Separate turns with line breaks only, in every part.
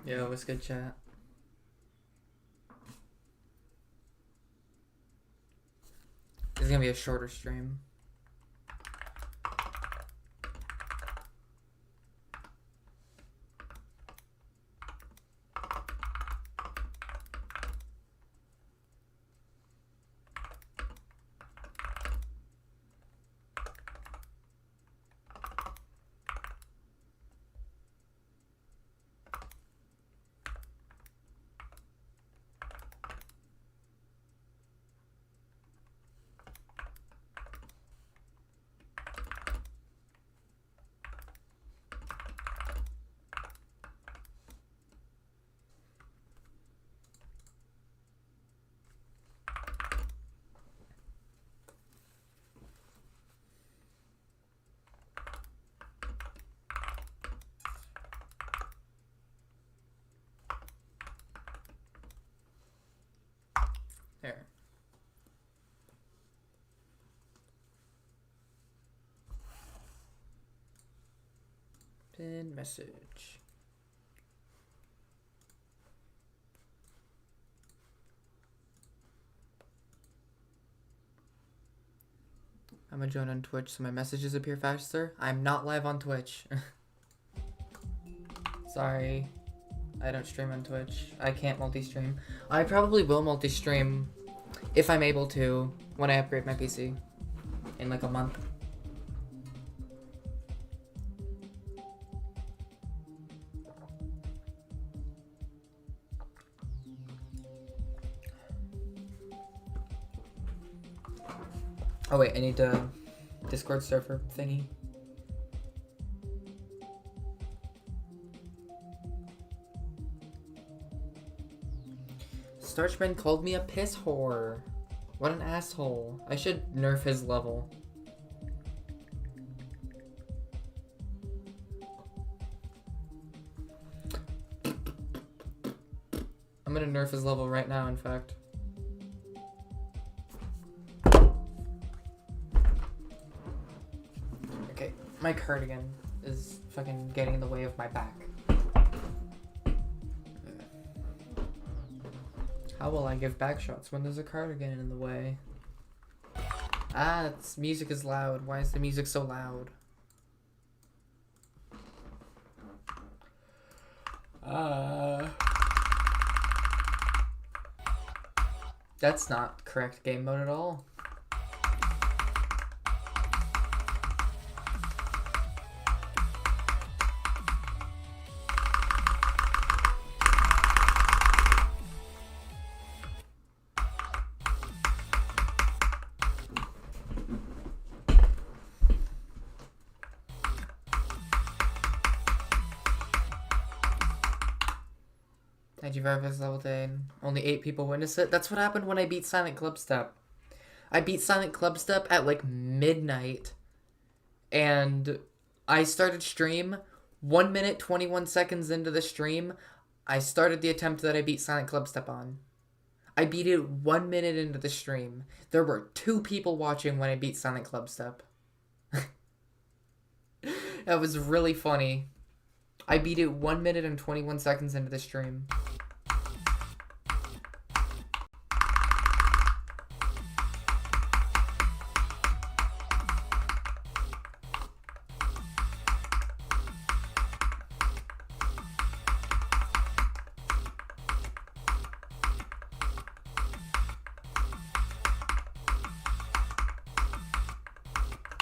Yo, what's good, chat? This is gonna be a shorter stream. There. Pin message. I'm gonna join on Twitch so my messages appear faster. I'm not live on Twitch. Sorry. I don't stream on Twitch. I can't multi-stream. I probably will multi-stream if I'm able to when I upgrade my PC in like a month. Oh wait, I need the Discord server thingy. Starchman called me a piss whore. What an asshole. I should nerf his level. I'm gonna nerf his level right now, in fact. Okay, my cardigan is fucking getting in the way of my back. How will I give back shots when there's a cardigan in the way? Ah, this music is loud. Why is the music so loud? That's not correct game mode at all. Did you verify this level 10? Only 8 people witnessed it? That's what happened when I beat Silent Clubstep. I beat Silent Clubstep at like midnight. And I started stream. 1 minute, 21 seconds into the stream, I started the attempt that I beat Silent Clubstep on. I beat it 1 minute into the stream. There were 2 people watching when I beat Silent Clubstep. That was really funny. I beat it 1 minute and 21 seconds into the stream.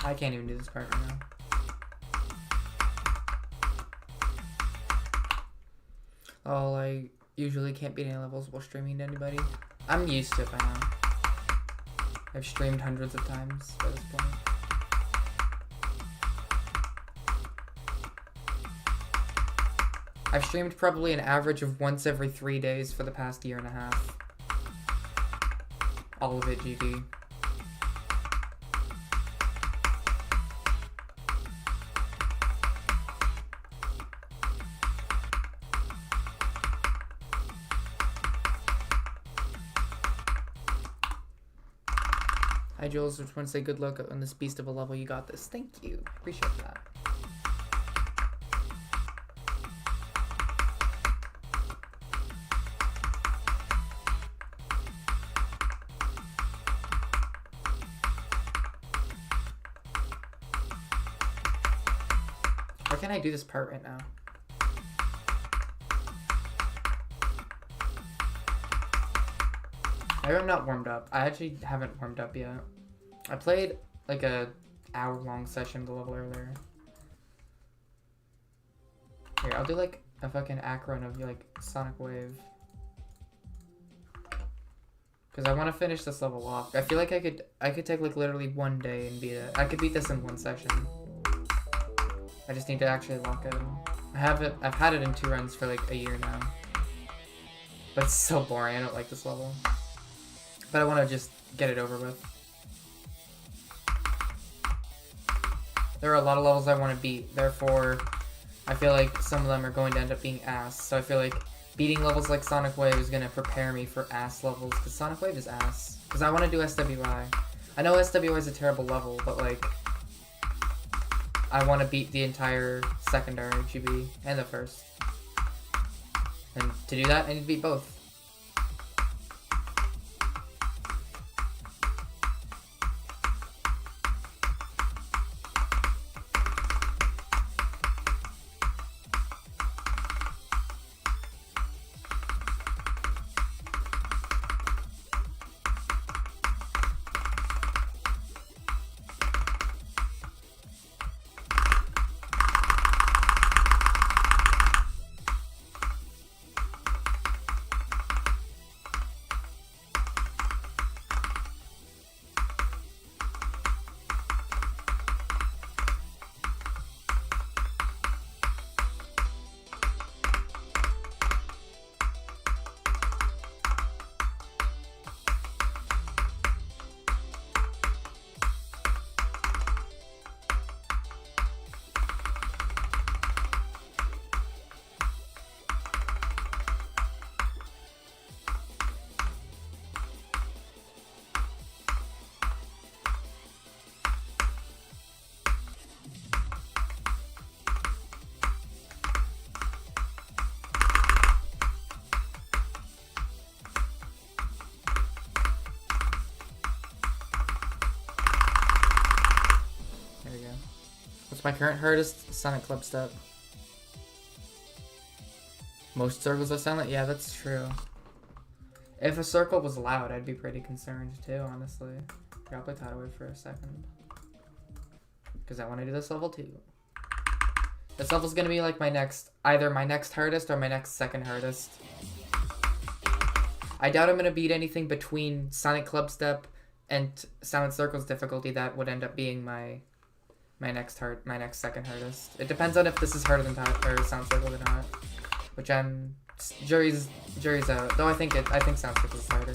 I can't even do this part right now. Oh, I usually can't beat any levels while streaming to anybody. I'm used to it by now. I've streamed hundreds of times by this point. I've streamed probably an average of once every 3 days for the past year and a half. All of it GD. Hi Jules, just want to say good luck on this beast of a level. You got this. Thank you. Appreciate that. can't I do this part right now? Maybe I'm not warmed up. I actually haven't warmed up yet. I played like a hour-long session of the level earlier. Here, I'll do like a fucking acron of like Sonic Wave. Because I want to finish this level off. I feel like I could take like literally one day and beat it. I could beat this in one session. I just need to actually lock it in. I've had it in 2 runs for like a year now. But it's so boring, I don't like this level. But I want to just get it over with. There are a lot of levels I want to beat, therefore I feel like some of them are going to end up being ass. So I feel like beating levels like Sonic Wave is going to prepare me for ass levels, because Sonic Wave is ass. Because I want to do SWI. I know SWI is a terrible level, but like, I want to beat the entire secondary GB and the first. And to do that, I need to beat both. What's my current hardest? Sonic Clubstep. Most circles are silent? Yeah, that's true. If a circle was loud, I'd be pretty concerned too, honestly. Here, I'll play Tidal Wave for a second. Because I want to do this level too. This level's gonna be like either my next hardest or my next second hardest. I doubt I'm gonna beat anything between Sonic Clubstep and Silent Circle's difficulty that would end up being my next second hardest. It depends on if this is harder than Sound Circle or not. Which jury's out. Though I think Sound Circle is harder.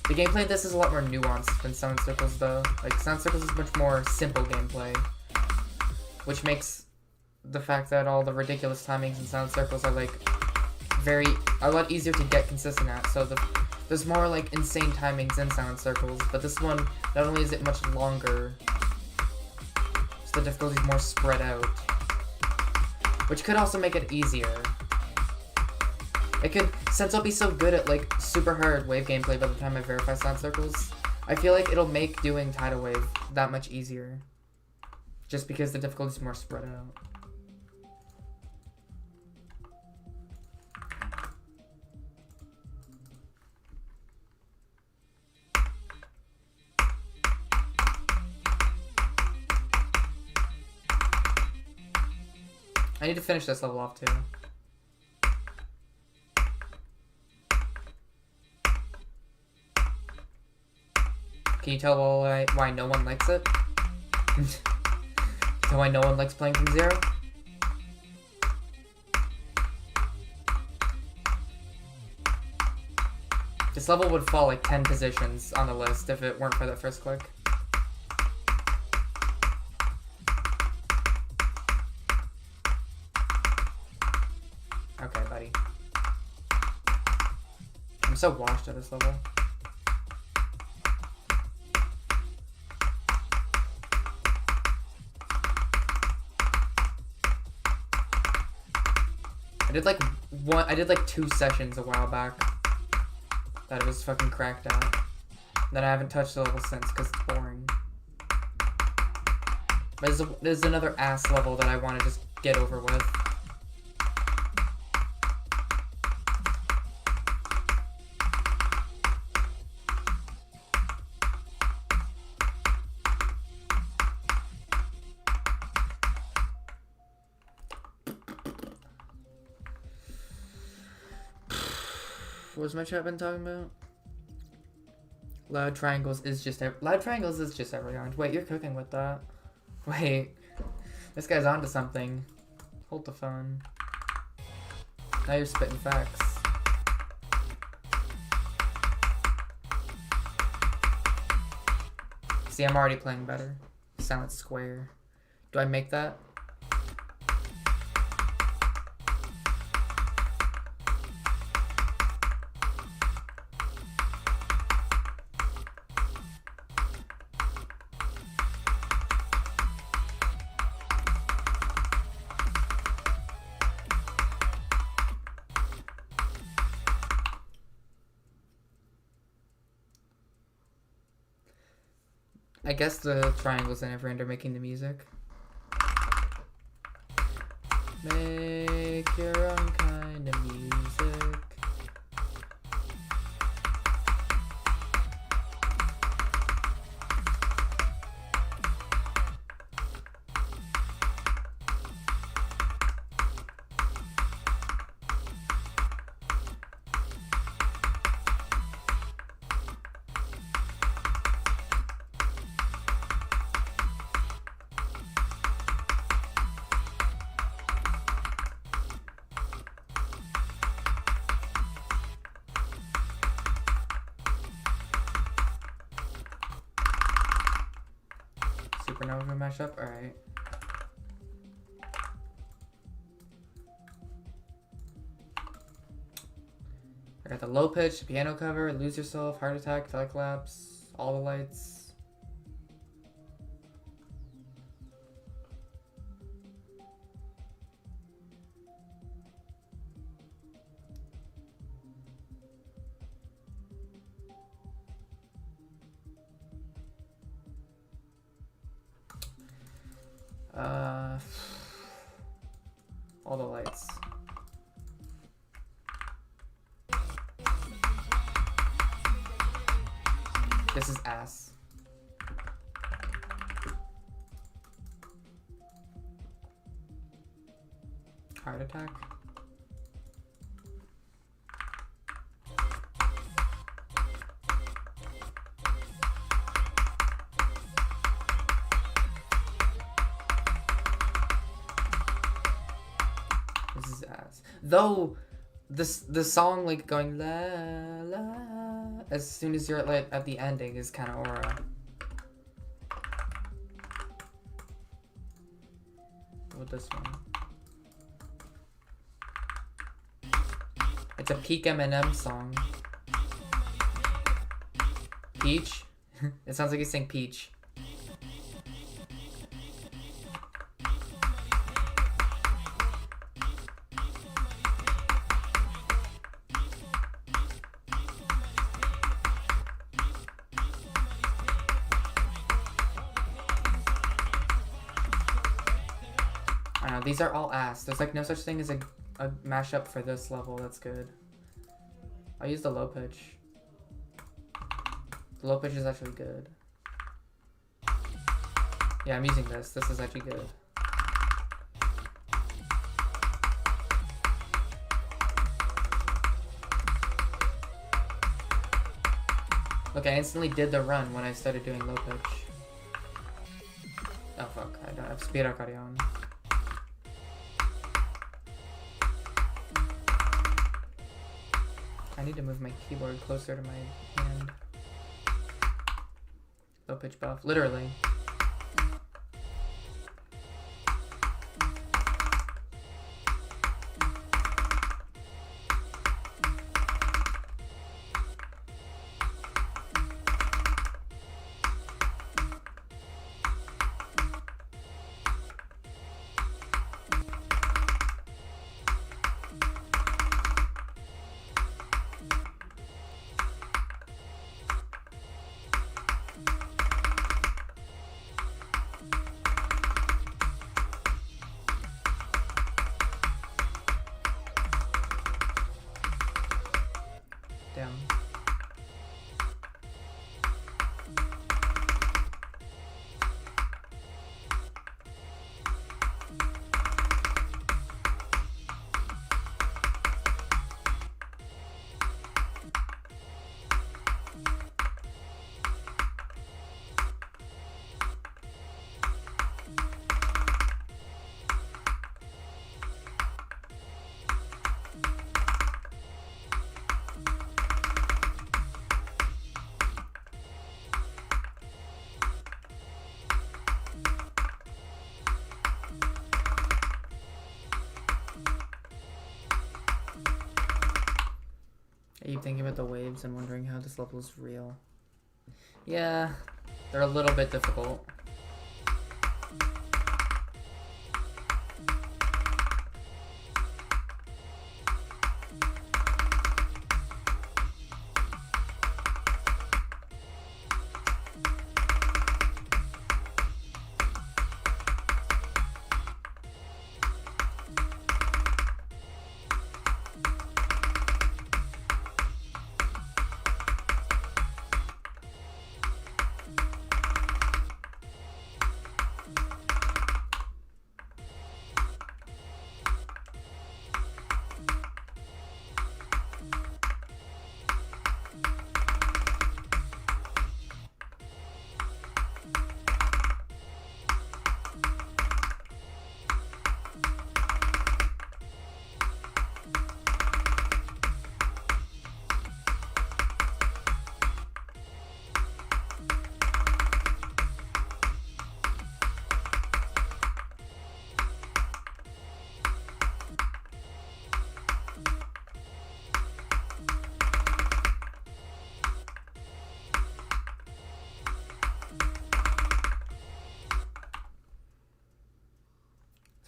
The gameplay in this is a lot more nuanced than Sound Circle's though. Like Sound Circle's is much more simple gameplay. Which makes the fact that all the ridiculous timings in Sound Circles are like a lot easier to get consistent at. So there's more like insane timings in Sound Circles, but this one, not only is it much longer, the difficulty is more spread out, which could also make it easier. Since I'll be so good at like super hard wave gameplay by the time I verify Sound Circles, I feel like it'll make doing Tidal Wave that much easier, just because the difficulty is more spread out. I need to finish this level off too. Can you tell why no one likes it? Tell why no one likes playing from zero? This level would fall like 10 positions on the list if it weren't for that first click. Okay, buddy. I'm so washed at this level. I did like 2 sessions a while back that it was fucking cracked out. Then I haven't touched the level since because it's boring. There's another ass level that I want to just get over with. What was my chat been talking about? Loud triangles is just every orange. Wait, you're cooking with that. Wait, this guy's onto something. Hold the phone. Now you're spitting facts. See, I'm already playing better. Silent square. Do I make that? I guess the triangles and every are making the music. Make your own kind of music. Supernova mashup? Alright. I got the low pitch, piano cover, lose yourself, heart attack, thigh collapse, all the lights. All the lights. This is ass. Heart attack. This is ass. Though the song like going la la as soon as you're at the ending is kind of aura. What this one? It's a peak Eminem song. Peach? It sounds like he's saying peach. I know, these are all ass. There's like no such thing as a mashup for this level that's good. I'll use the low pitch. The low pitch is actually good. Yeah, I'm using this. This is actually good. Look, I instantly did the run when I started doing low pitch. Oh fuck, I don't have speed accordion. I need to move my keyboard closer to my hand. Low pitch buff, literally. I keep thinking about the waves and wondering how this level is real. Yeah, they're a little bit difficult.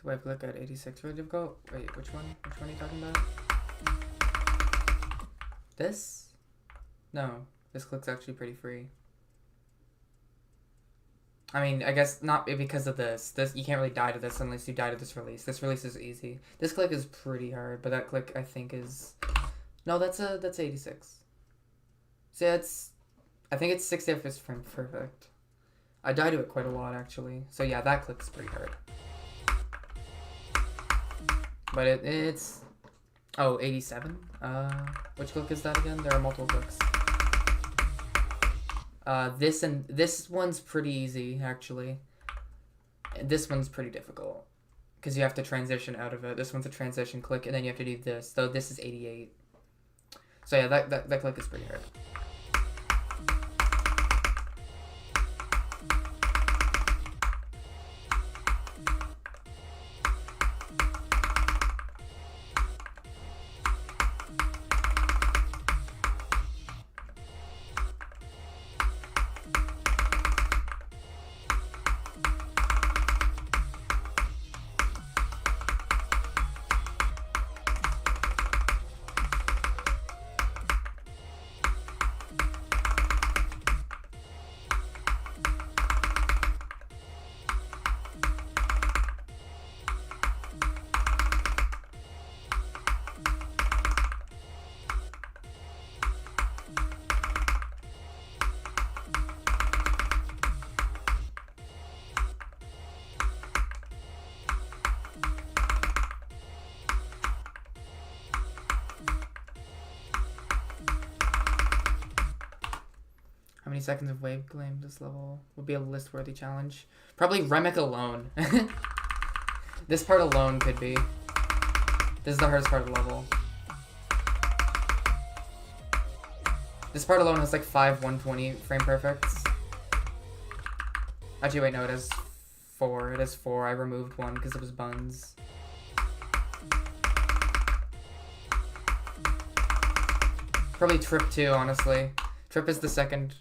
Wave click at 86 really difficult. Wait, which one? Which one are you talking about? This? No, this click's actually pretty free. I mean, I guess not because of this. This you can't really die to this unless you die to this release. This release is easy. This click is pretty hard, but that click I think is no, that's 86. See, I think it's 60 FPS frame perfect. I die to it quite a lot actually. So yeah, that click's pretty hard. But it's... Oh, 87? Which click is that again? There are multiple clicks. This one's pretty easy, actually. And this one's pretty difficult. Because you have to transition out of it. This one's a transition click, and then you have to do this. Though this is 88. So yeah, that click is pretty hard. How many seconds of wave claim this level would be a list-worthy challenge? Probably remec alone. This part alone could be. This is the hardest part of the level. This part alone has like 5 120 frame perfects. Actually, wait, no, it has 4. It has 4. I removed one because it was buns. Probably trip 2, honestly. Trip is the second.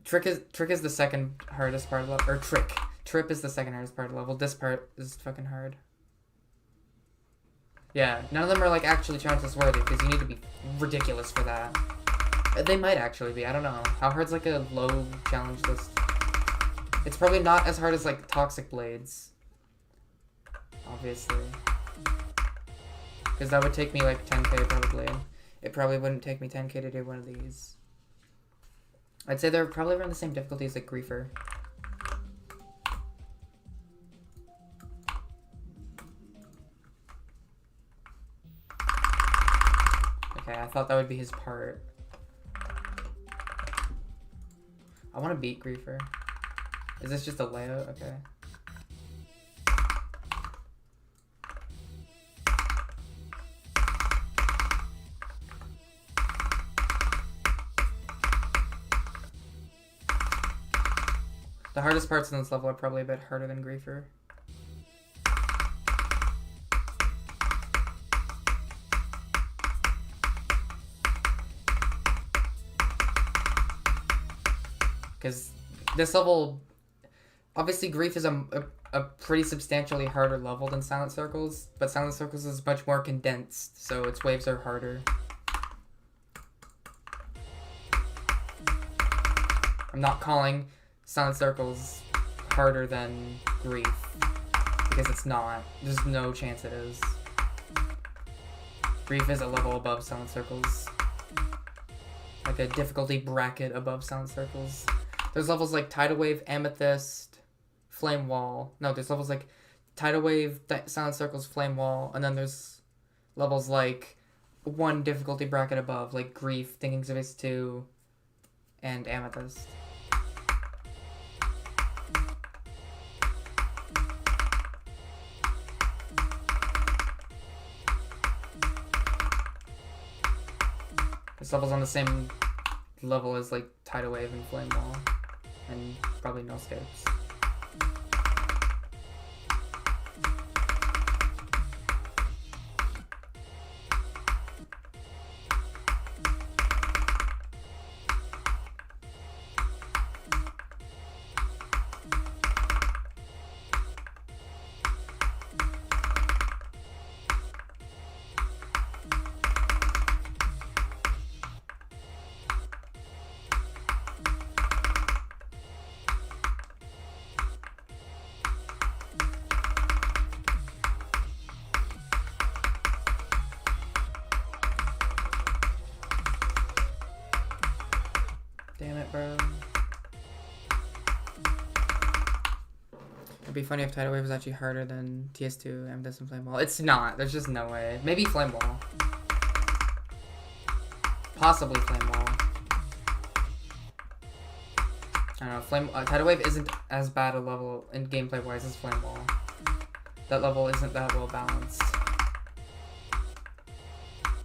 Trick is the second hardest part of the level. Or trick. Trip is the second hardest part of the level. This part is fucking hard. Yeah, none of them are like actually challenges worthy because you need to be ridiculous for that. They might actually be. I don't know. How hard's like a low challenge list? It's probably not as hard as like Toxic Blades. Obviously. Because that would take me like 10k probably. It probably wouldn't take me 10k to do one of these. I'd say they're probably around the same difficulty as like Griefer. Okay, I thought that would be his part. I want to beat Griefer. Is this just a layout? Okay. The hardest parts in this level are probably a bit harder than Griefer. Because this level, obviously Grief is a pretty substantially harder level than Silent Circles, but Silent Circles is much more condensed, so its waves are harder. I'm not calling Silent Circles harder than Grief, because it's not. There's no chance it is. Grief is a level above Silent Circles. Like a difficulty bracket above Silent Circles. There's levels like Tidal Wave, Amethyst, Flame Wall. No, there's levels like Tidal Wave, Silent Circles, Flame Wall, and then there's levels like one difficulty bracket above, like Grief, Thinking Space 2, and Amethyst. This level's on the same level as like Tidal Wave and Flame Wall, and probably No Scapes. Damn it, bro. It'd be funny if Tidal Wave was actually harder than TS2, Amethyst, and Flame Wall. It's not. There's just no way. Maybe Flame Wall. Possibly Flame Wall. I don't know. Tidal Wave isn't as bad a level in gameplay-wise as Flame Wall. That level isn't that well balanced.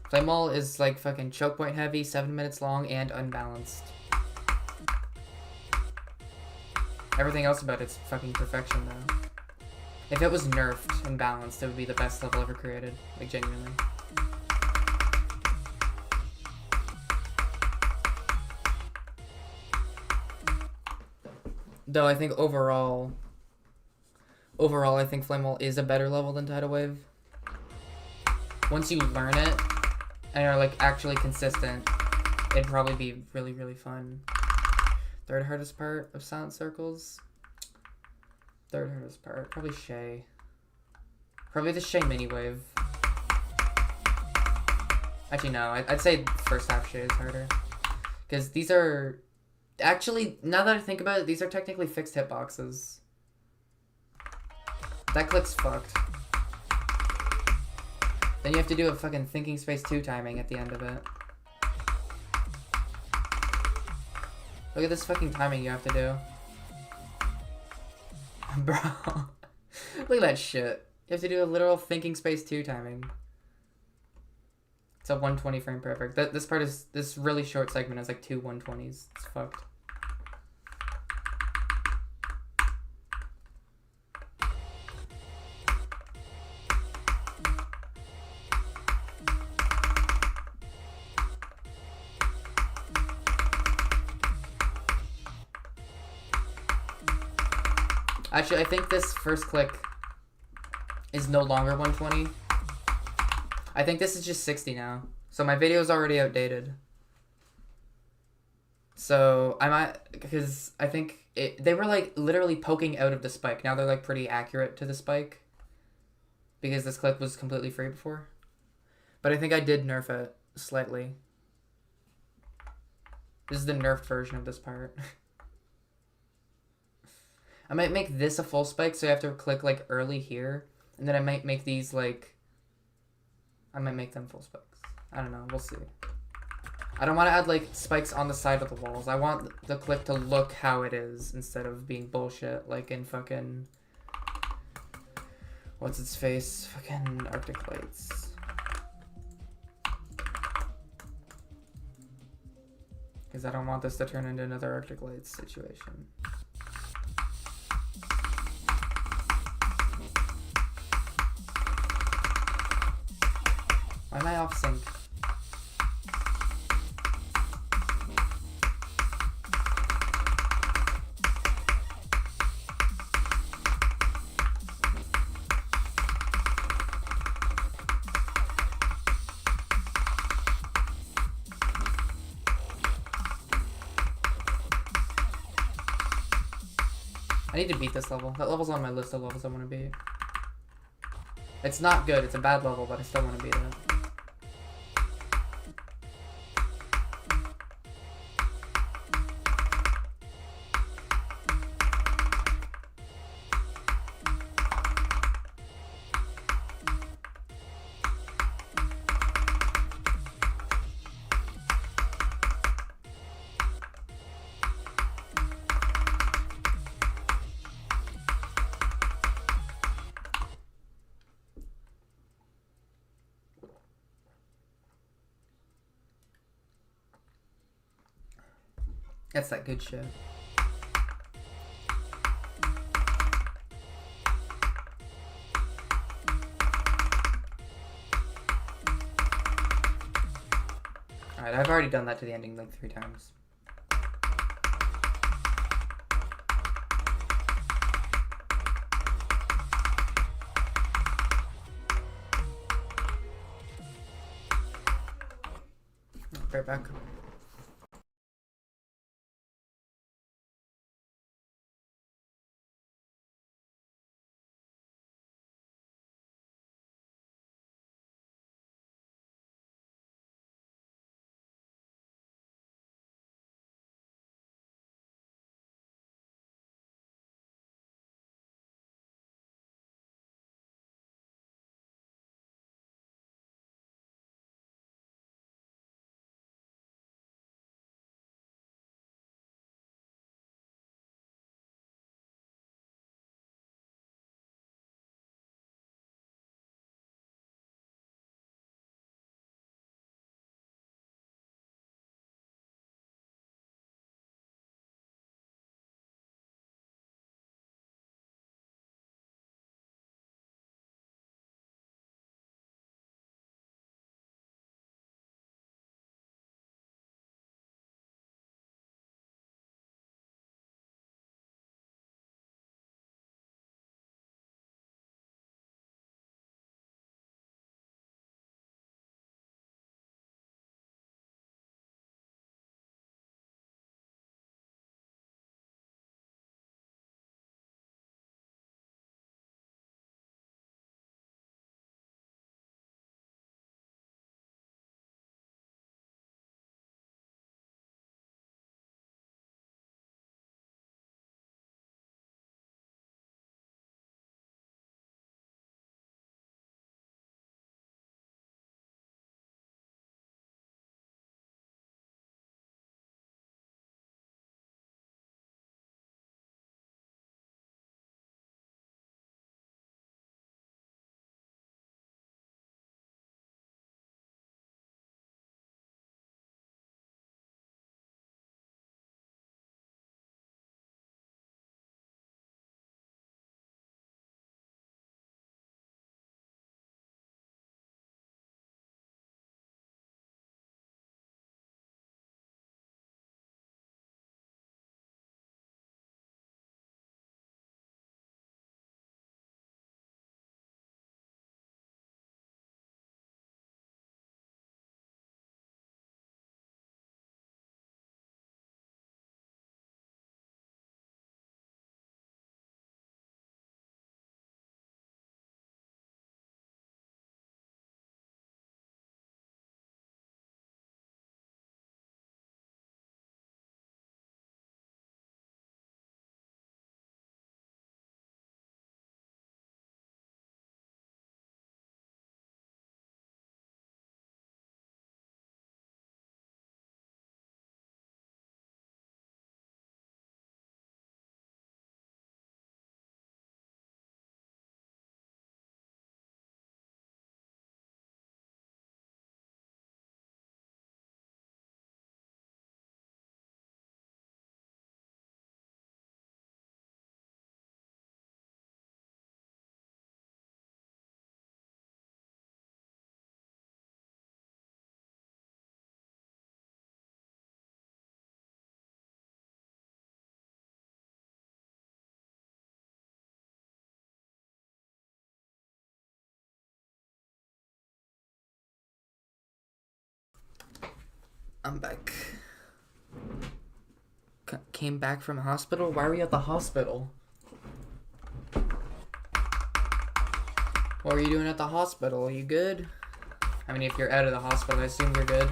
Flame Wall is like fucking choke point heavy, 7 minutes long, and unbalanced. Everything else about it's fucking perfection, though. If it was nerfed and balanced, it would be the best level ever created. Like, genuinely. Though I think overall, I think Flame Wall is a better level than Tidal Wave. Once you learn it, and are, like, actually consistent, it'd probably be really, really fun. Third hardest part of Silent Circles? Third hardest part. Probably Shay. Probably the Shay mini wave. Actually, no. I'd say first half Shay is harder. Because these are... Actually, now that I think about it, these are technically fixed hitboxes. That click's fucked. Then you have to do a fucking Thinking Space 2 timing at the end of it. Look at this fucking timing you have to do. Bro. Look at that shit. You have to do a literal Thinking Space 2 timing. It's a 120 frame perfect. This part is... This really short segment is like 2 120s. It's fucked. Actually, I think this first click is no longer 120. I think this is just 60 now. So my video is already outdated. So I might, because I think they were like literally poking out of the spike. Now they're like pretty accurate to the spike. Because this click was completely free before. But I think I did nerf it slightly. This is the nerfed version of this part. I might make this a full spike, so you have to click, like, early here. And then I might make these, like... I might make them full spikes. I don't know. We'll see. I don't want to add, like, spikes on the side of the walls. I want the click to look how it is instead of being bullshit, like in fucking... What's its face? Fucking Arctic Lights. Because I don't want this to turn into another Arctic Lights situation. Why am I off sync? need to beat this level. That level's on my list of levels I want to beat. It's not good. It's a bad level, but I still want to beat it. That's that good shit. Alright, I've already done that to the ending like 3 times. Right back. I'm back. Came back from hospital? Why were you at the hospital? What were you doing at the hospital? Are you good? I mean, if you're out of the hospital, I assume you're good.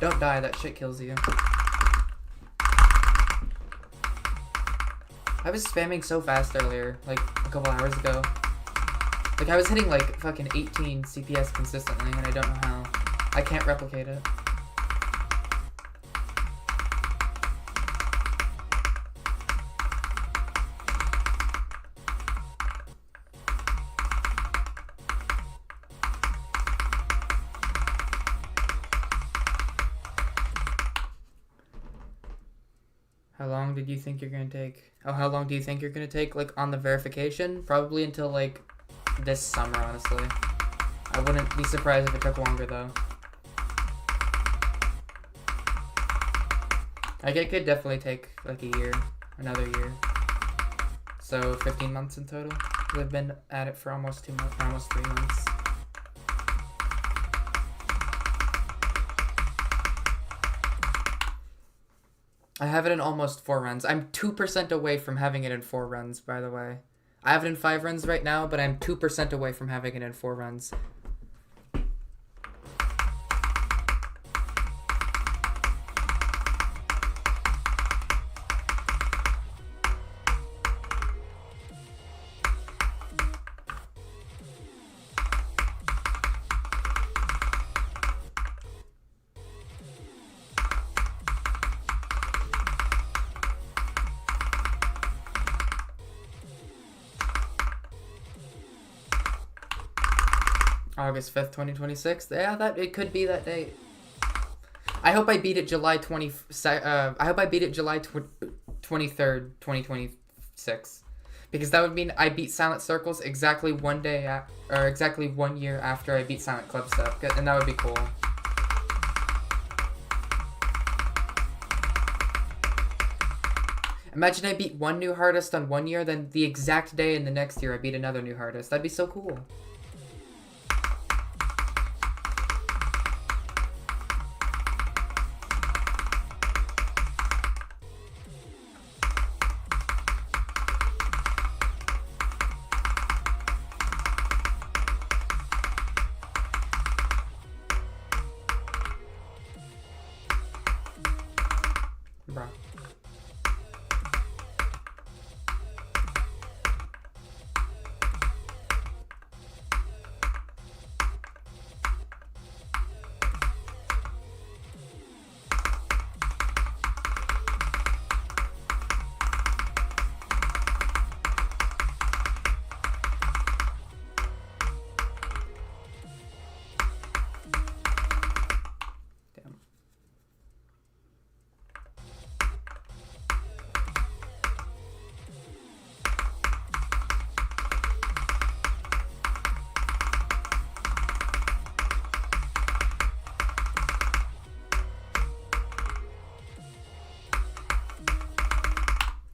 Don't die, that shit kills you. I was spamming so fast earlier, like a couple hours ago. Like, I was hitting like fucking 18 CPS consistently, and I don't know how. I can't replicate it. How long did you think you're gonna take? Oh, how long do you think you're gonna take, like, on the verification? Probably until, like, this summer, honestly. I wouldn't be surprised if it took longer, though. Like, it could definitely take, like, a year. Another year. So, 15 months in total. We've been at it for almost 2 months, almost 3 months. I have it in almost 4 runs. I'm 2% away from having it in 4 runs, by the way. I have it in 5 runs right now, but I'm 2% away from having it in 4 runs. August 5th, 2026. Yeah, that it could be that date. I hope I beat it July 20. I hope I beat it July 23rd, 2026, because that would mean I beat Silent Circles exactly 1 day or exactly 1 year after I beat Silent Clubstep, and that would be cool. Imagine I beat one new hardest on 1 year, then the exact day in the next year I beat another new hardest. That'd be so cool. Bruh.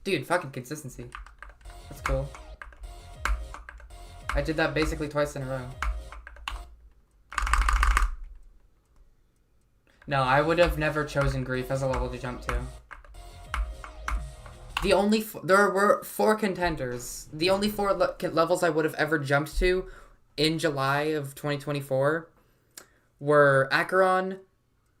Dude, fucking consistency. That's cool. I did that basically twice in a row. No, I would have never chosen Grief as a level to jump to. There were 4 contenders. The only 4 levels I would have ever jumped to in July of 2024 were Acheron,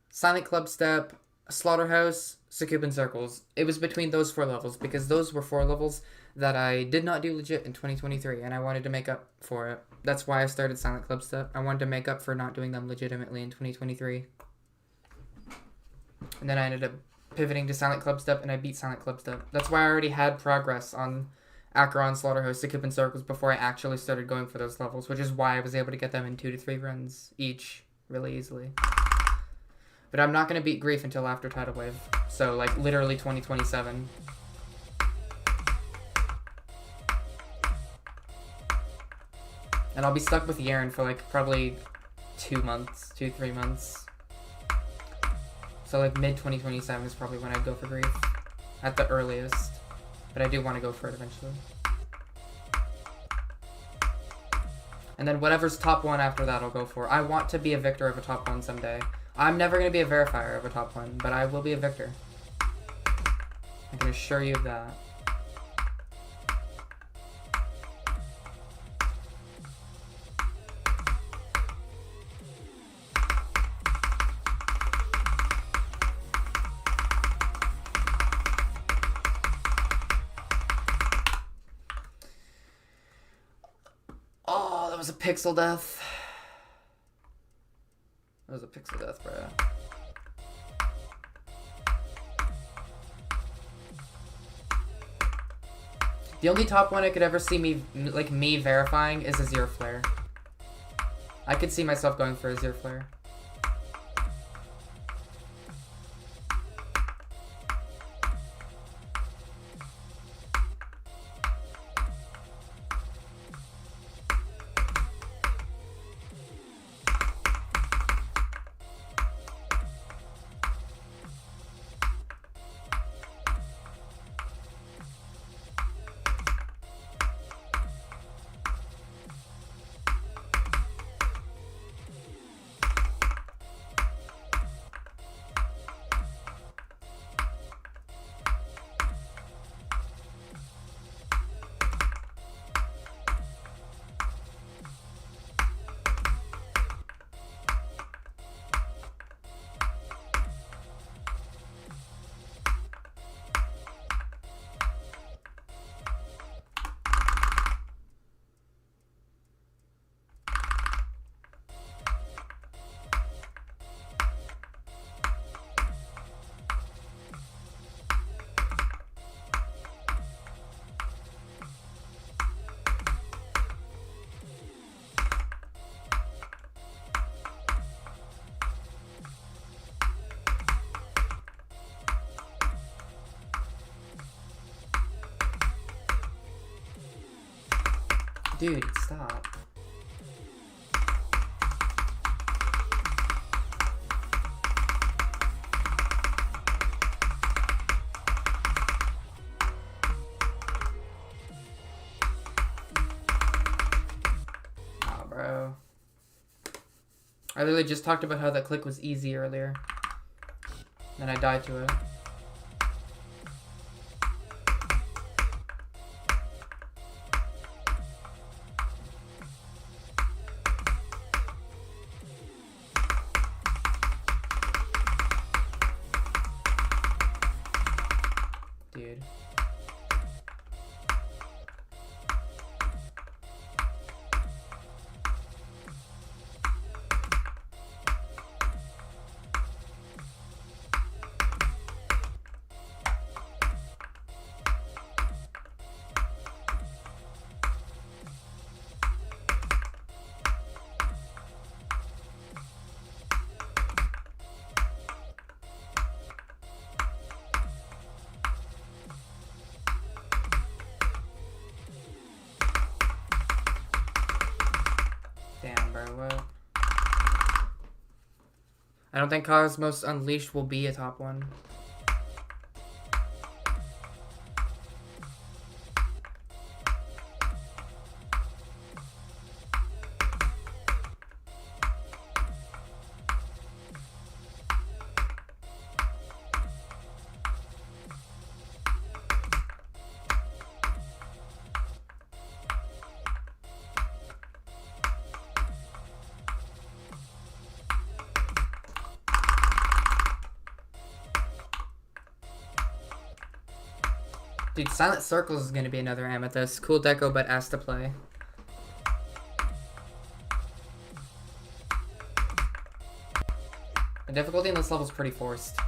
Silent Clubstep, Slaughterhouse, Succubin Circles. It was between those 4 levels, because those were 4 levels that I did not do legit in 2023, and I wanted to make up for it. That's why I started Silent Clubstep. I wanted to make up for not doing them legitimately in 2023. And then I ended up pivoting to Silent Clubstep, and I beat Silent Clubstep. That's why I already had progress on Acheron, Slaughterhouse, Succubin Circles before I actually started going for those levels, which is why I was able to get them in 2 to 3 runs each really easily. But I'm not going to beat Grief until after Tidal Wave. So, like, literally 2027. And I'll be stuck with Yaren for, like, probably 2 months, 2-3 months. So, like, mid-2027 is probably when I'd go for Grief. At the earliest. But I do want to go for it eventually. And then whatever's top 1 after that I'll go for. I want to be a victor of a top 1 someday. I'm never going to be a verifier of a top 1, but I will be a victor. I can assure you of that. was a pixel death. That was a pixel death, bro. The only top one I could ever see me verifying is a Zero Flare. I could see myself going for a Zero Flare. Dude, stop. Oh, bro. I literally just talked about how that click was easy earlier. And I died to it. Dude. Damn, bro, what? I don't think Cosmos Unleashed will be a top one. Dude, Silent Circles is gonna be another Amethyst. Cool deco, but asked to play. The difficulty in this level is pretty forced.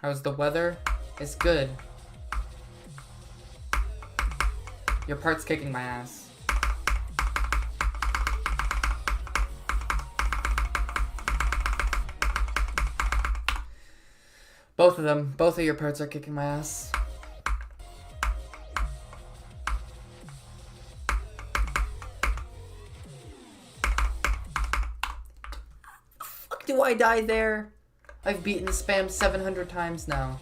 How's the weather? It's good. Your part's kicking my ass. Both of them. Both of your parts are kicking my ass. Fuck, do I die there? I've beaten spam 700 times now.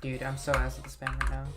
Dude, I'm so ass at the spam right now.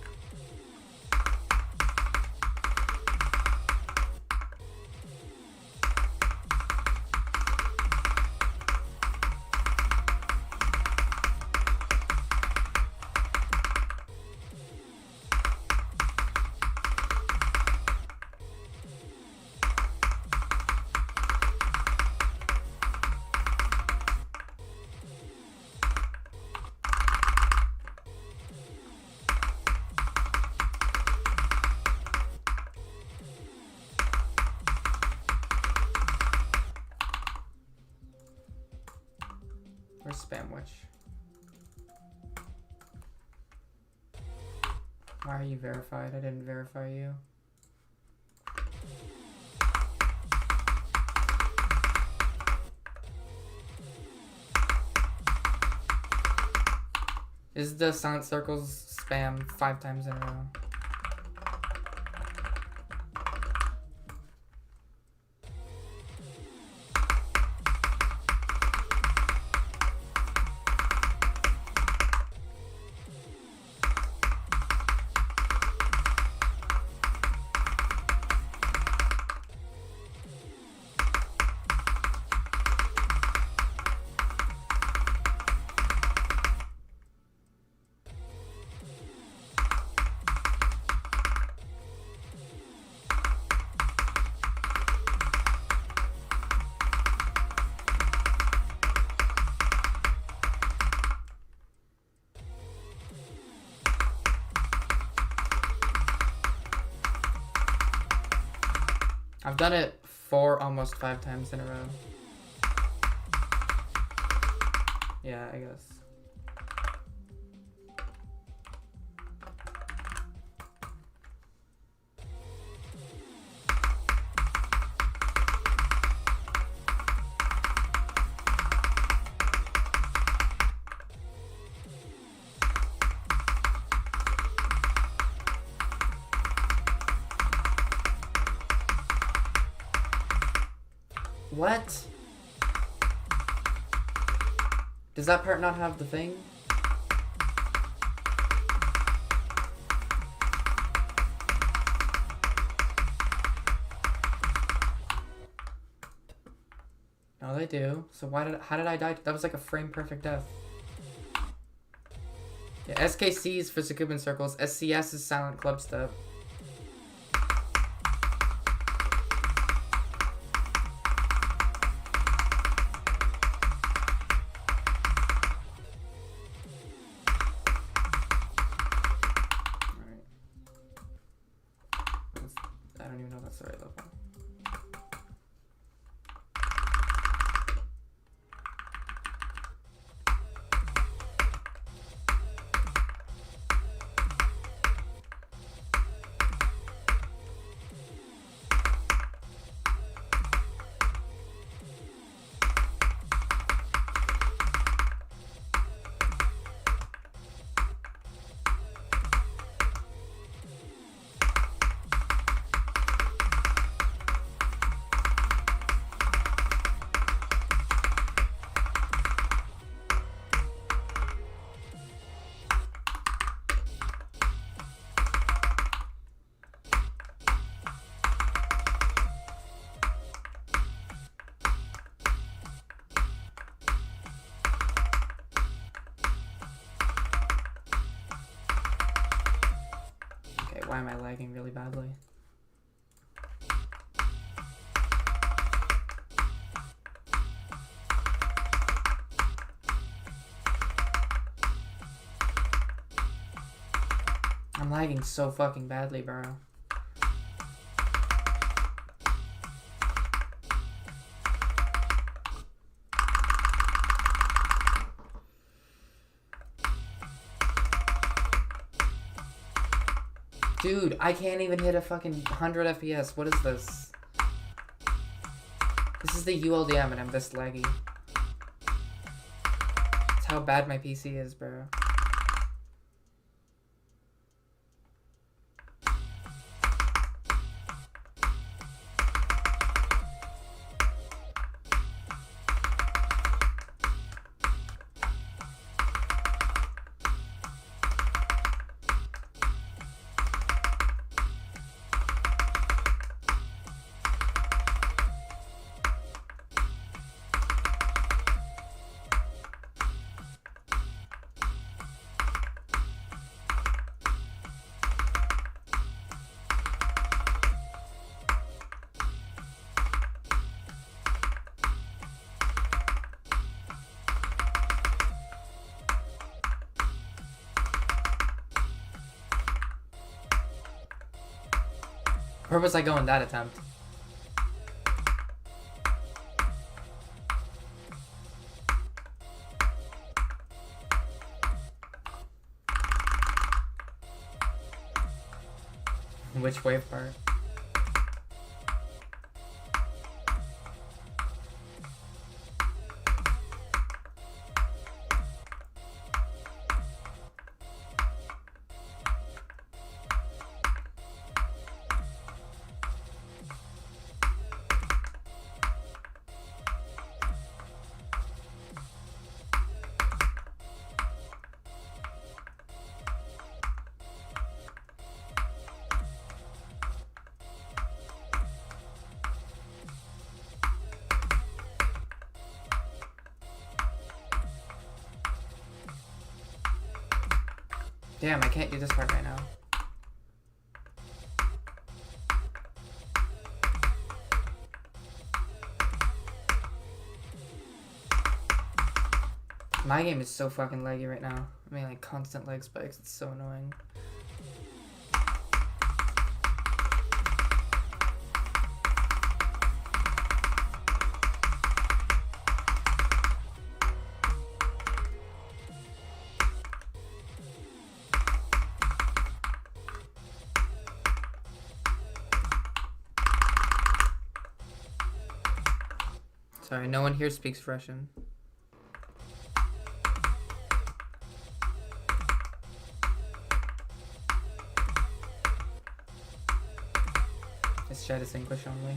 Where's Spamwitch? Why are you verified? I didn't verify you. Is the Silent Circles spam 5 times in a row? I've done it 4, almost 5 times in a row. Yeah, I guess. What? Does that part not have the thing? No, they do. So how did I die? That was like a frame perfect death. Yeah, SKC is for Succuban Circles. SCS is Silent Clubstep. I don't even know if that's the right level. Why am I lagging really badly? I'm lagging so fucking badly, bro. Dude, I can't even hit a fucking 100 FPS. What is this? This is the ULDM and I'm this laggy. That's how bad my PC is, bro. Where was I going that attempt? Which wave part? Damn, I can't do this part right now. My game is so fucking laggy right now. I mean, like, constant lag spikes. It's so annoying. Sorry, no one here speaks Russian. This chat is English only.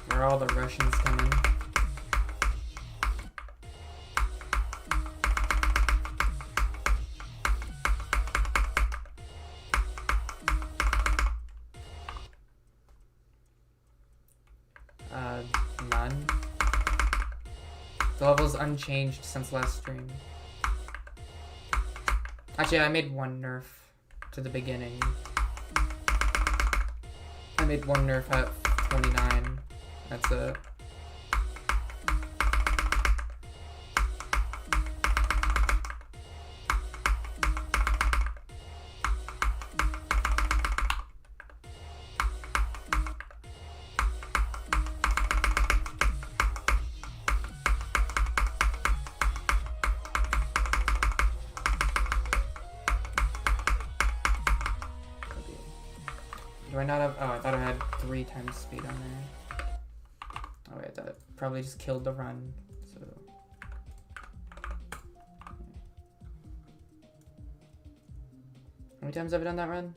Where are all the Russians coming? None. The level's unchanged since last stream. Actually, I made one nerf to the beginning. I made one nerf at 29. That's it. Do I not have... Oh, I thought I had 3 times speed on there. Oh wait, that probably just killed the run, so... How many times have I done that run?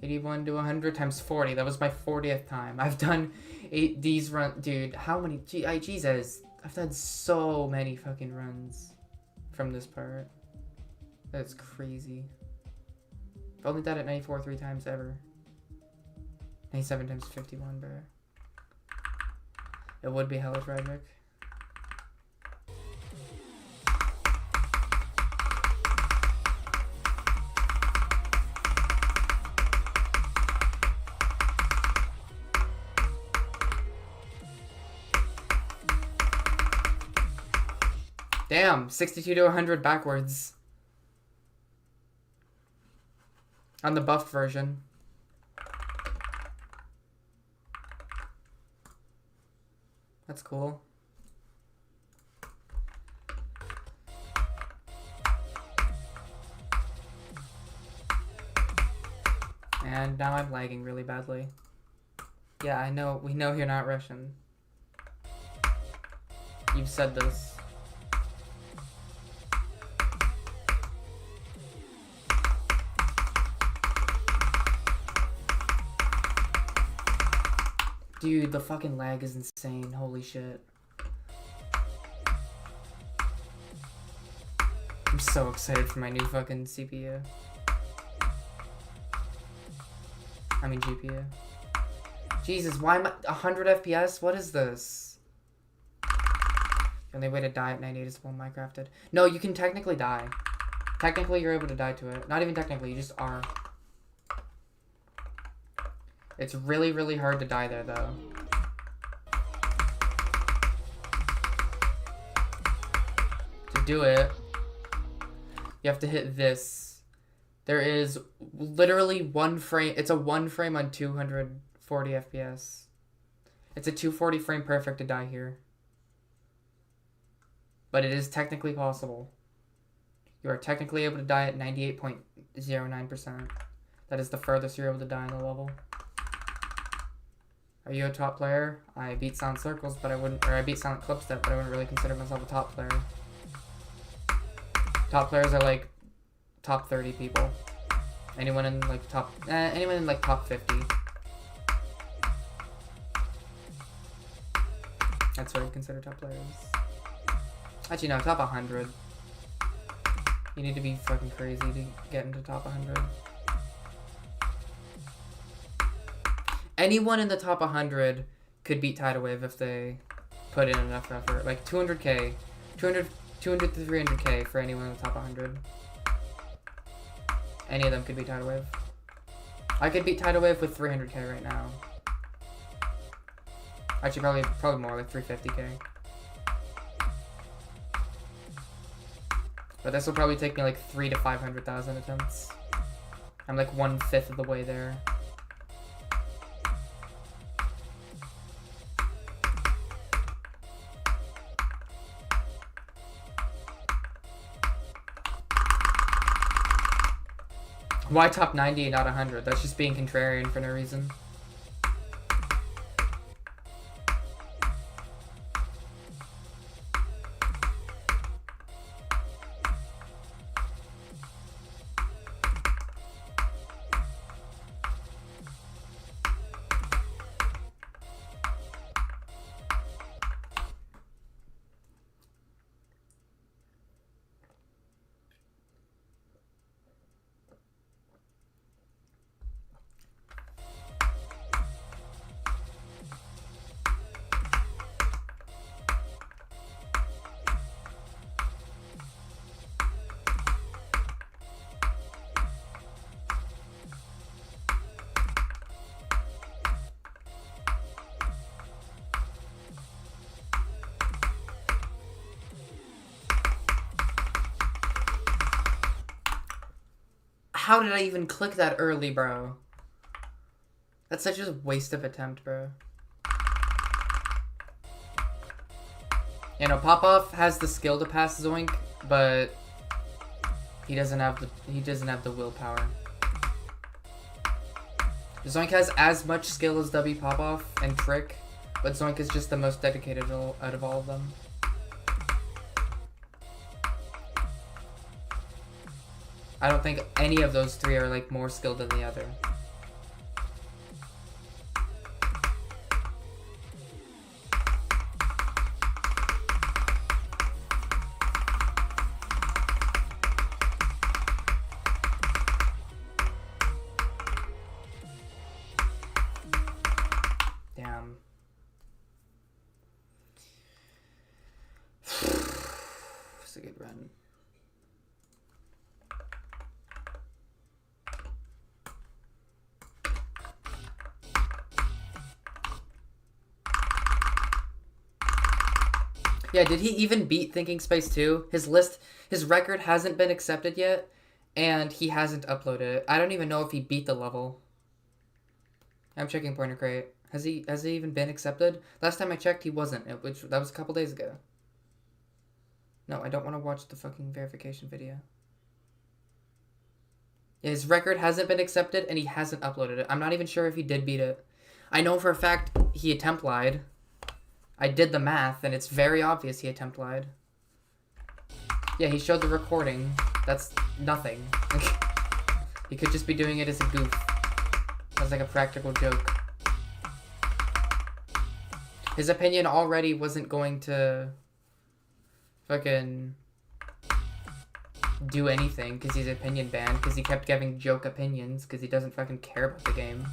81 to 100 times 40. That was my 40th time. I've done these runs... Dude, how many... Jesus. I've done so many fucking runs from this part. That's crazy. I've only done it 94 3 times ever. 97 times 51, bro. It would be hellish, remec. Damn, 62 to 100 backwards. On the buffed version. That's cool. And now I'm lagging really badly. Yeah, I know. We know you're not Russian. You've said this. Dude, the fucking lag is insane. Holy shit. I'm so excited for my new fucking CPU. I mean GPU. Jesus, why am I 100 FPS? What is this? The only way to die at 98 is while Minecrafted. No, you can technically die. Technically, you're able to die to it. Not even technically, you just are. It's really, really hard to die there, though. To do it, you have to hit this. There is literally 1 frame. It's a 1 frame on 240 FPS. It's a 240 frame perfect to die here. But it is technically possible. You are technically able to die at 98.09%. That is the furthest you're able to die in the level. Are you a top player? I beat Silent Circles, but I wouldn't, or I beat Silent Clubstep, but I wouldn't really consider myself a top player. Top players are like top 30 people. Anyone in like top 50. That's what I consider top players. Actually, no, top 100. You need to be fucking crazy to get into top 100. Anyone in the top 100 could beat Tidal Wave if they put in enough effort. Like 200k. 200 to 300k for anyone in the top 100. Any of them could beat Tidal Wave. I could beat Tidal Wave with 300k right now. Actually, probably more, like 350k. But this will probably take me like 300,000 to 500,000 attempts. I'm like 1/5 of the way there. Why top 90 not 100? That's just being contrarian for no reason. How did I even click that early, bro? That's such a waste of attempt, bro. You know, Popoff has the skill to pass Zoink, but he doesn't have the willpower. Zoink has as much skill as W Popoff and Trick, but Zoink is just the most dedicated out of all of them. I don't think any of those three are like more skilled than the other. Damn. It's a good run. Yeah, did he even beat Thinking Space 2? His record hasn't been accepted yet, and he hasn't uploaded it. I don't even know if he beat the level. I'm checking Pointer Crate. Has he even been accepted? Last time I checked, he wasn't, that was a couple days ago. No, I don't want to watch the fucking verification video. Yeah, his record hasn't been accepted, and he hasn't uploaded it. I'm not even sure if he did beat it. I know for a fact he attempt lied. I did the math, and it's very obvious he attempt lied. Yeah, he showed the recording. That's nothing. He could just be doing it as a goof. As like a practical joke. His opinion already wasn't going to fucking do anything because he's opinion banned because he kept giving joke opinions because he doesn't fucking care about the game.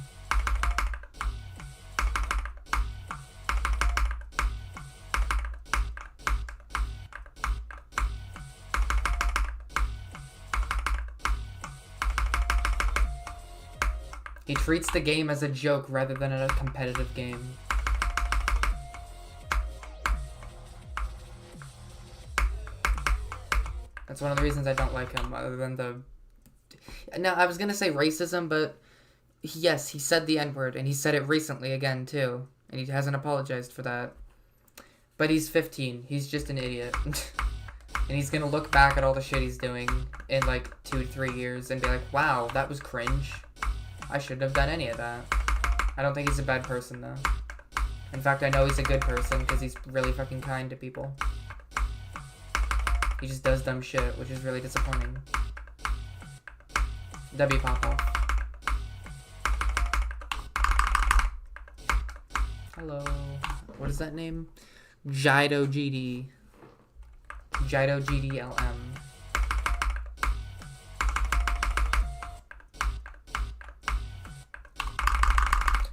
He treats the game as a joke rather than a competitive game. That's one of the reasons I don't like him, other than the... Now, I was gonna say racism, but yes, he said the N-word, and he said it recently again, too. And he hasn't apologized for that. But he's 15. He's just an idiot. And he's gonna look back at all the shit he's doing in, like, 2 to 3 years and be like, wow, that was cringe. I shouldn't have done any of that. I don't think he's a bad person, though. In fact, I know he's a good person, because he's really fucking kind to people. He just does dumb shit, which is really disappointing. W Pop-Off. Hello. What is that name? Jido GD. Jido GDLM.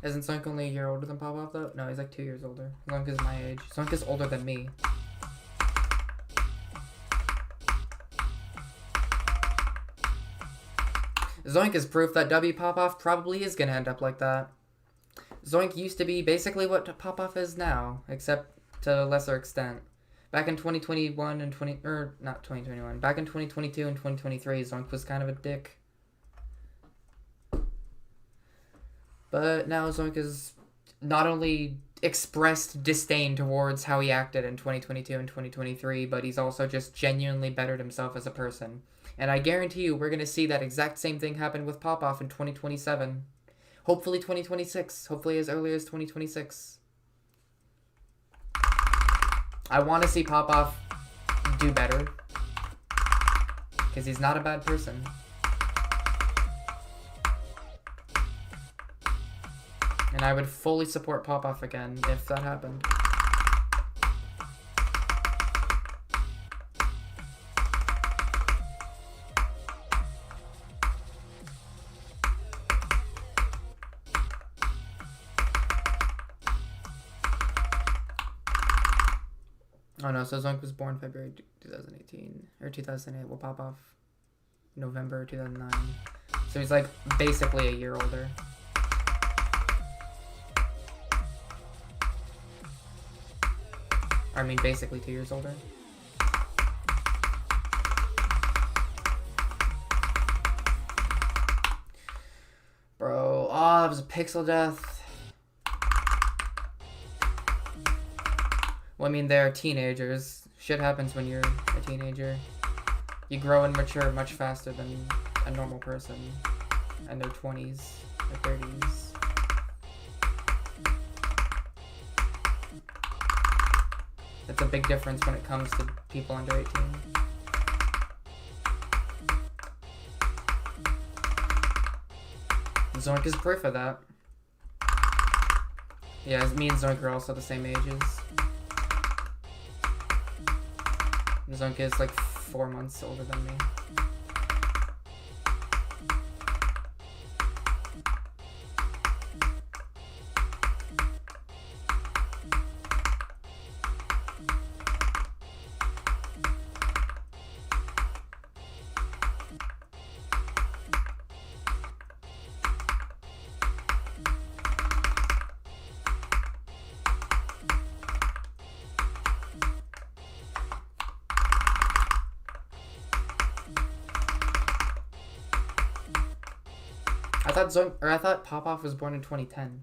Isn't Zoink only a year older than Pop-Off, though? No, he's like 2 years older. Zoink is my age. Zoink is older than me. Zoink is proof that W Pop-Off probably is gonna end up like that. Zoink used to be basically what Pop-Off is now, except to a lesser extent. Back in 2021 and not 2021, back in 2022 and 2023, Zoink was kind of a dick. But now Zoink is not only expressed disdain towards how he acted in 2022 and 2023, but he's also just genuinely bettered himself as a person. And I guarantee you, we're going to see that exact same thing happen with Pop-Off in 2027. Hopefully 2026. Hopefully as early as 2026. I want to see Pop-Off do better. Because he's not a bad person. And I would fully support Pop-Off again if that happened. Oh no, so Zoink was born February 2018, or 2008, will Pop-Off November 2009. So he's like basically a year older. I mean, basically 2 years older. Bro, oh, that was a pixel death. Well, I mean, they're teenagers. Shit happens when you're a teenager. You grow and mature much faster than a normal person in their 20s or 30s. That's a big difference when it comes to people under 18. Zoink is proof of that. Yeah, me and Zoink are also the same ages. Zoink is like 4 months older than me. I thought Pop-Off was born in 2010.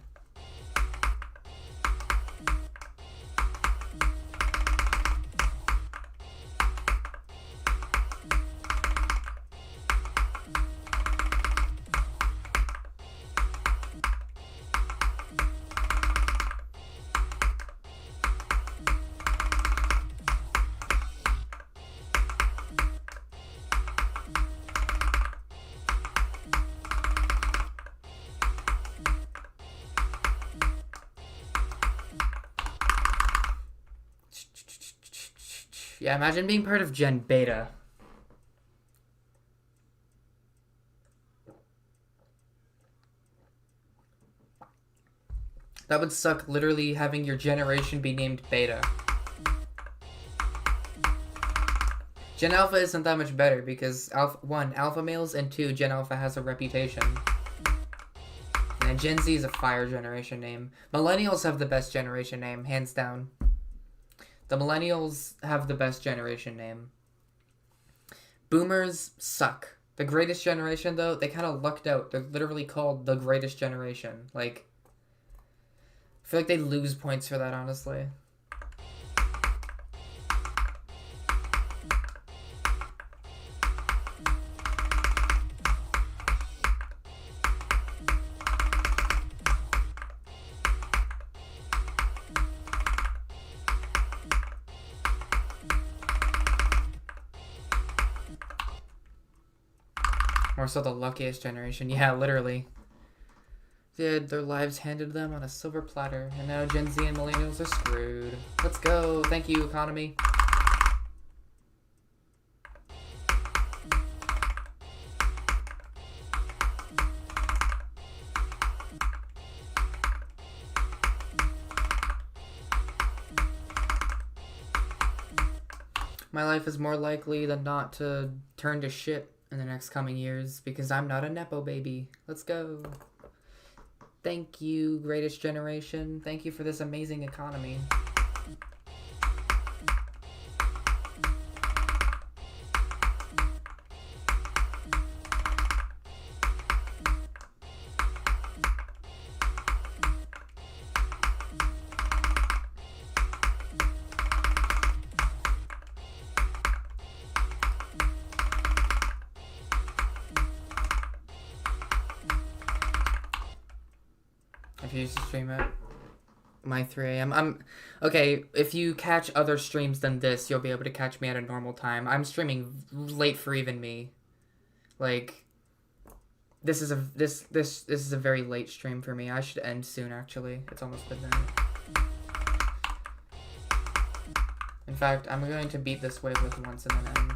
Yeah, imagine being part of Gen Beta. That would suck, literally having your generation be named Beta. Gen Alpha isn't that much better because 1, alpha males, and 2, Gen Alpha has a reputation. And Gen Z is a fire generation name. Millennials have the best generation name, hands down. The millennials have the best generation name. Boomers suck. The greatest generation, though, they kind of lucked out. They're literally called the greatest generation. Like, I feel like they lose points for that, honestly. More so the luckiest generation. Yeah, literally. They had their lives handed to them on a silver platter, and now Gen Z and millennials are screwed. Let's go. Thank you, economy. My life is more likely than not to turn to shit in the next coming years because I'm not a Nepo baby. Let's go. Thank you, greatest generation. Thank you for this amazing economy. If you used to stream at my 3 a.m. Okay, if you catch other streams than this, you'll be able to catch me at a normal time. I'm streaming late for even me. Like, this is a very late stream for me. I should end soon, actually. It's almost midnight. In fact, I'm going to beat this wave with once and then end.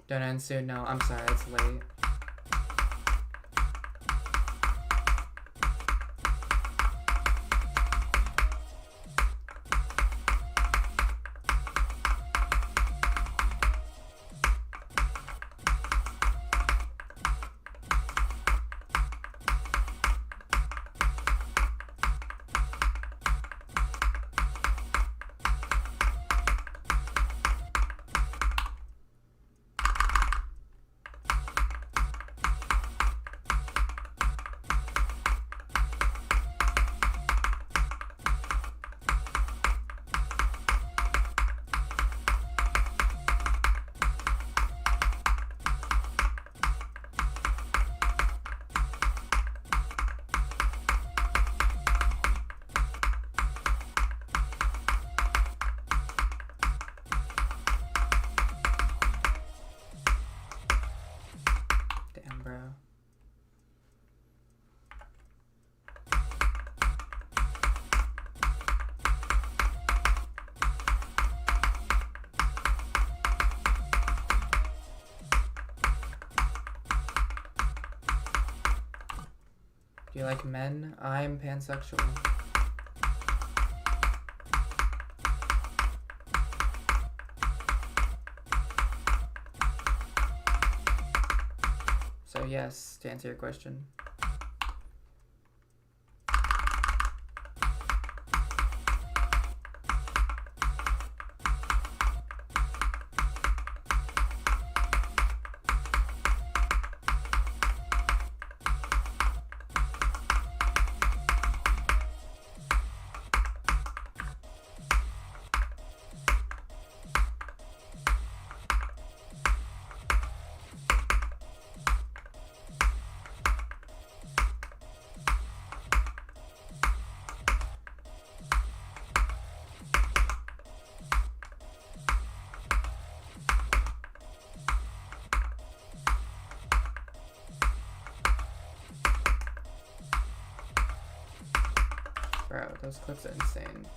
Don't end soon? No, I'm sorry, it's late. Do you like men? I'm pansexual. So yes, to answer your question. Bro, those clips are insane.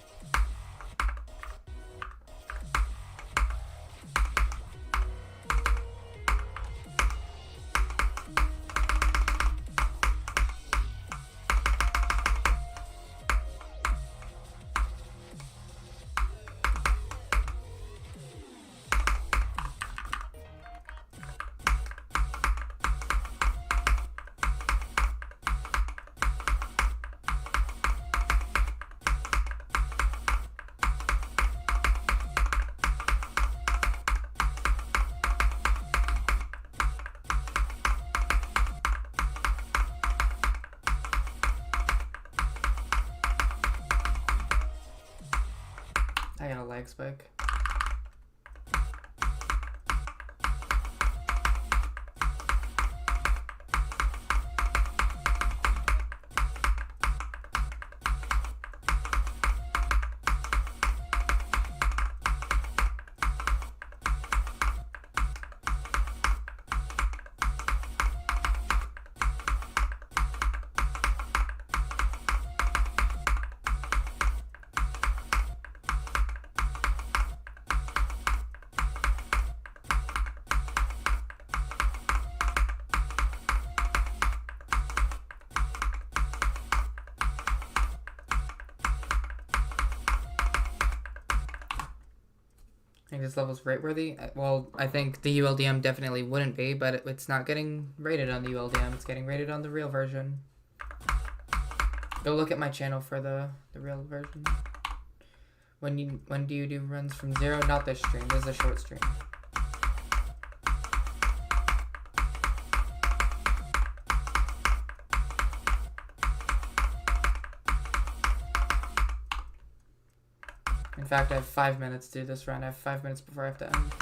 I got a lag spike. I think this level's rate worthy. Well, I think the ULDM definitely wouldn't be, but it's not getting rated on the ULDM. It's getting rated on the real version. Go look at my channel for the real version. When do you do runs from 0? Not this stream. This is a short stream. In fact, I have 5 minutes to do this run. I have 5 minutes before I have to end.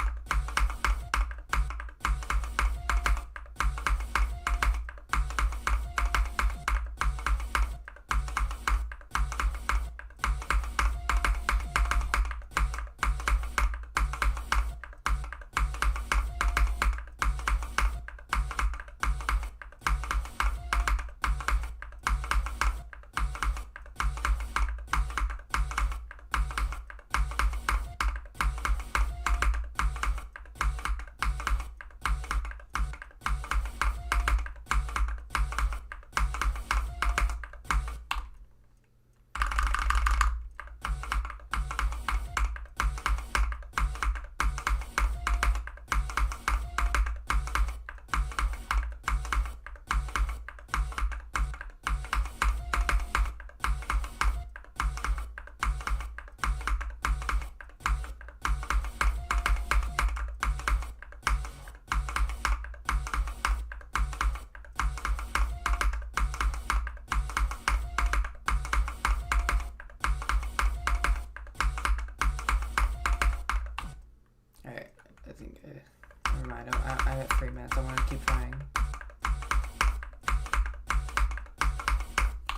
Never mind, I have 3 minutes. I want to keep trying.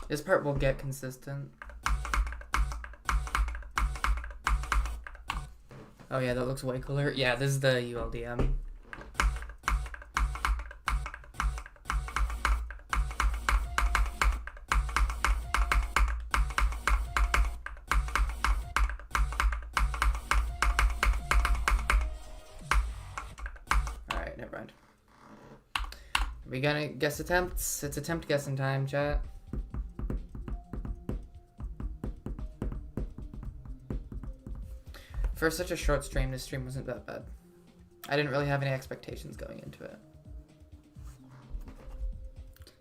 This part will get consistent. Oh yeah, that looks way cooler. Yeah, this is the ULDM. Alright, never mind. We gonna guess attempts? It's attempt guessing time, chat. For such a short stream, this stream wasn't that bad. I didn't really have any expectations going into it.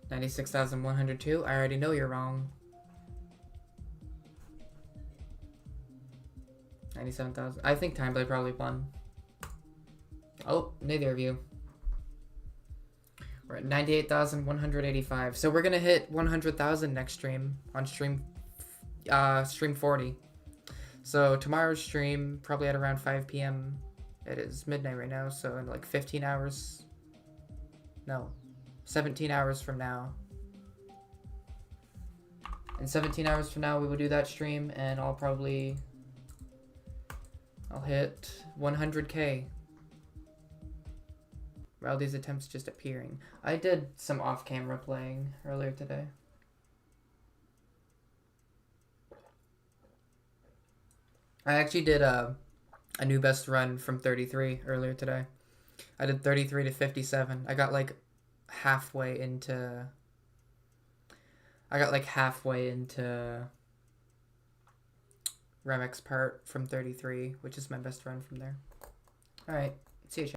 96,102. I already know you're wrong. 97,000. I think Timeblade probably won. Oh, neither of you. We're at 98,185. So we're gonna hit 100,000 next stream on stream 40. So tomorrow's stream, probably at around 5 p.m. It is midnight right now, so in like 15 hours. No, 17 hours from now. In 17 hours from now, we will do that stream, and I'll hit 100K. All these attempts just appearing. I did some off-camera playing earlier today. I actually did a new best run from 33 earlier today. I did 33 to 57. I got like halfway into. Remix part from 33, which is my best run from there. All right, see you.